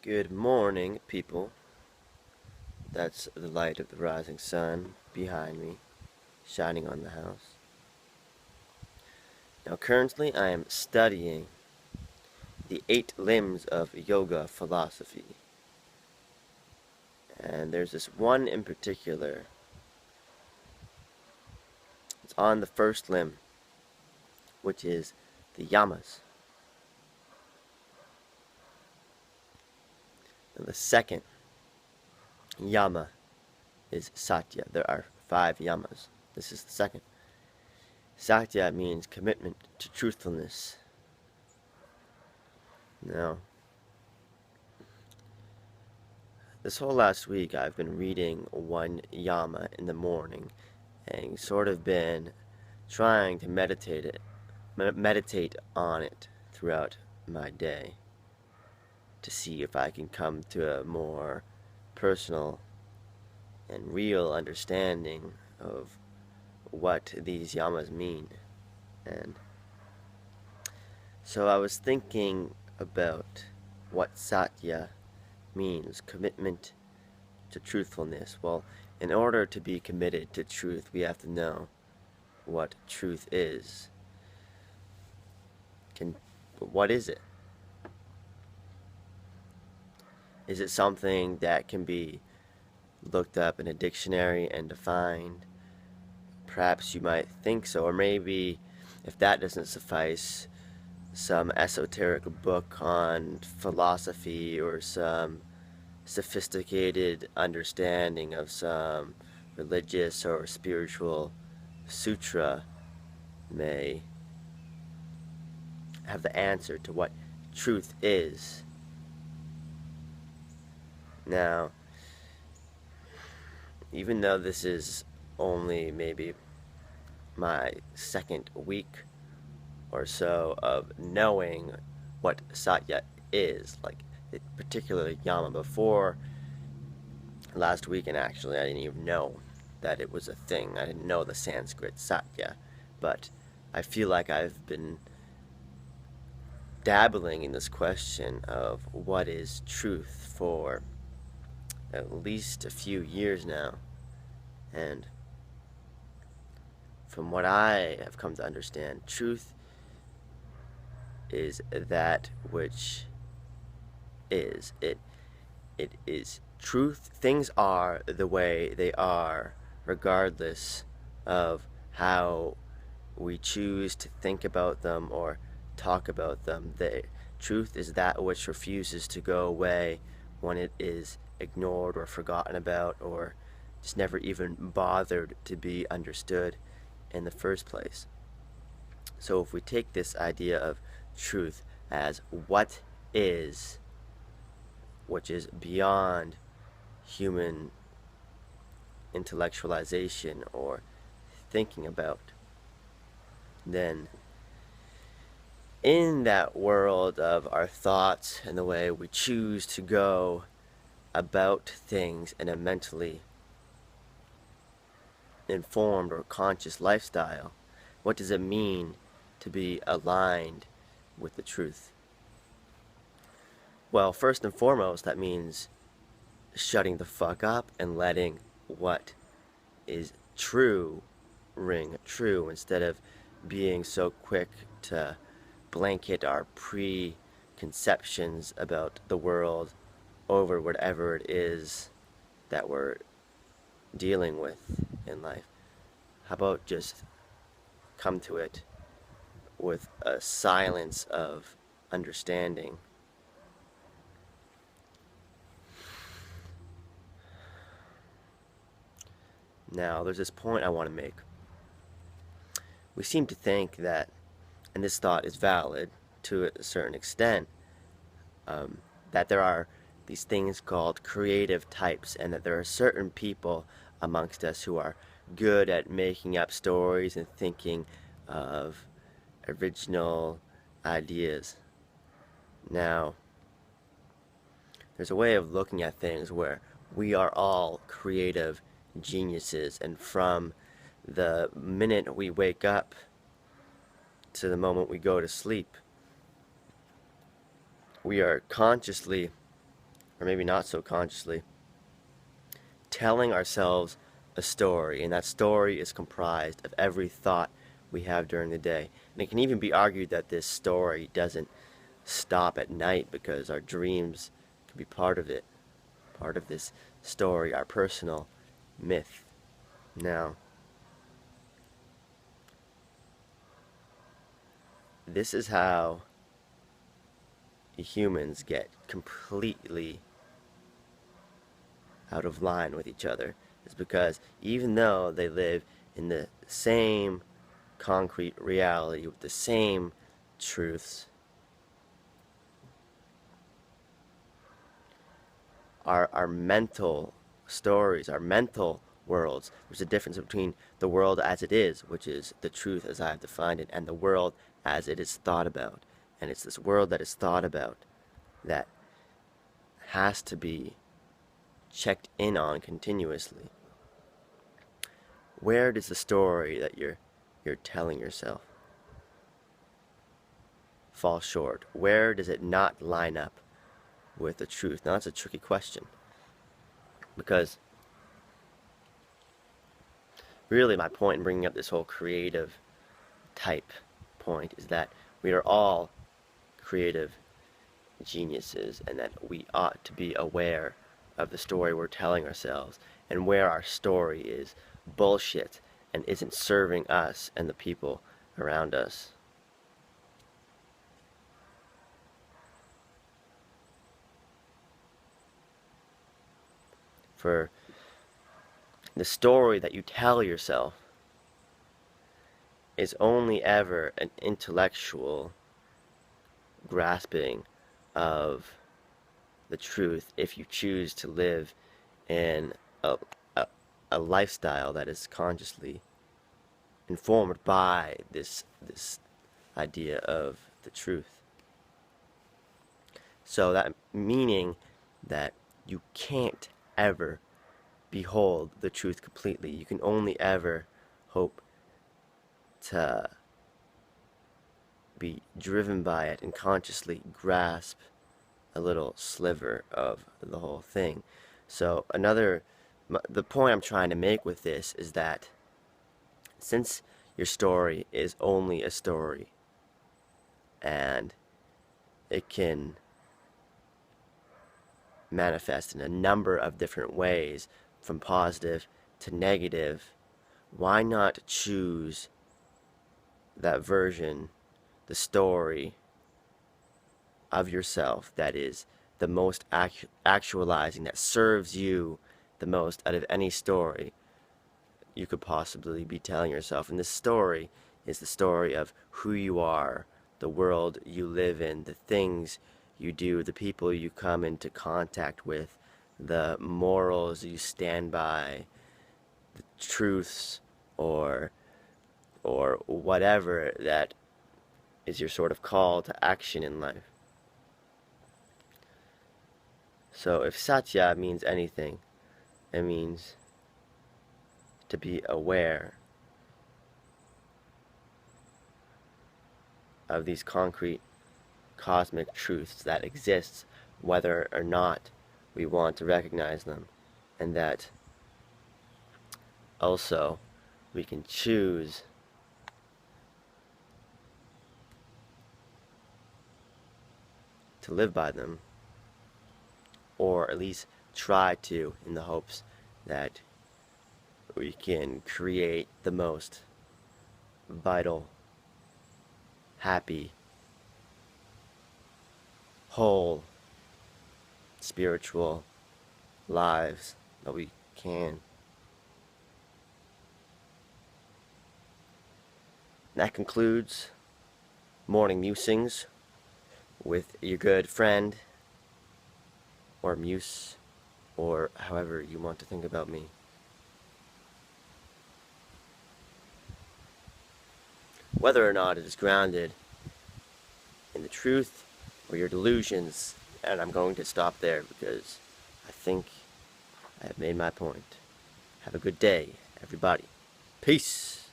Good morning, people. That's the light of the rising sun behind me, shining on the house. Now, currently, I am studying the 8 limbs of yoga philosophy. And there's this one in particular. It's on the first limb, which is the Yamas. And the second Yama is Satya. There are 5 Yamas. This is the second. Satya means commitment to truthfulness. Now, this whole last week I've been reading one Yama in the morning and sort of been trying to meditate on it throughout my day to see if I can come to a more personal and real understanding of what these Yamas mean. And so I was thinking about what Satya means, commitment to truthfulness. Well, in order to be committed to truth, we have to know what truth is. What is it? Is it something that can be looked up in a dictionary and defined? Perhaps you might think so, or maybe if that doesn't suffice, some esoteric book on philosophy or some sophisticated understanding of some religious or spiritual sutra may have the answer to what truth is. Now, even though this is only maybe my second week or so of knowing what Satya is, like particularly Yama, before last weekend actually I didn't even know that it was a thing. I didn't know the Sanskrit Satya, but I feel like I've been dabbling in this question of what is truth for at least a few years now, and from what I have come to understand, truth is that which is. It is truth. Things are the way they are, regardless of how we choose to think about them or talk about them. The truth is that which refuses to go away when it is ignored or forgotten about or just never even bothered to be understood in the first place. So if we take this idea of truth as what is, which is beyond human intellectualization or thinking about, then in that world of our thoughts and the way we choose to go about things in a mentally informed or conscious lifestyle, what does it mean to be aligned with the truth? Well, first and foremost, that means shutting the fuck up and letting what is true ring true, instead of being so quick to blanket our preconceptions about the world over whatever it is that we're dealing with in life. How about just come to it with a silence of understanding? Now, there's this point I want to make. We seem to think that, and this thought is valid to a certain extent, that there are these things called creative types, and that there are certain people amongst us who are good at making up stories and thinking of original ideas. Now, there's a way of looking at things where we are all creative geniuses, and from the minute we wake up to the moment we go to sleep, we are consciously or maybe not so consciously, telling ourselves a story, and that story is comprised of every thought we have during the day. And it can even be argued that this story doesn't stop at night, because our dreams can be part of it, part of this story, our personal myth. Now, this is how humans get completely out of line with each other. Is because even though they live in the same concrete reality with the same truths, our mental stories, our mental worlds, there's a difference between the world as it is, which is the truth as I have defined it, and the world as it is thought about. And it's this world that is thought about that has to be checked in on continuously. Where does the story that you're telling yourself fall short? Where does it not line up with the truth? Now that's a tricky question, because really my point in bringing up this whole creative type point is that we are all creative geniuses, and that we ought to be aware of the story we're telling ourselves, and where our story is bullshit and isn't serving us and the people around us. For the story that you tell yourself is only ever an intellectual grasping of the truth if you choose to live in a lifestyle that is consciously informed by this idea of the truth. So that meaning that you can't ever behold the truth completely. You can only ever hope to be driven by it and consciously grasp a little sliver of the whole thing. So the point I'm trying to make with this is that since your story is only a story, and it can manifest in a number of different ways, from positive to negative, why not choose that version, the story of yourself that is the most actualizing, that serves you the most out of any story you could possibly be telling yourself? And this story is the story of who you are, the world you live in, the things you do, the people you come into contact with, the morals you stand by, the truths or whatever that is your sort of call to action in life. So if Satya means anything, it means to be aware of these concrete cosmic truths that exist whether or not we want to recognize them, and that also we can choose to live by them, or at least try to, in the hopes that we can create the most vital, happy, whole, spiritual lives that we can. That concludes Morning Musings with your good friend, or muse, or however you want to think about me. Whether or not it is grounded in the truth or your delusions, and I'm going to stop there because I think I have made my point. Have a good day, everybody. Peace.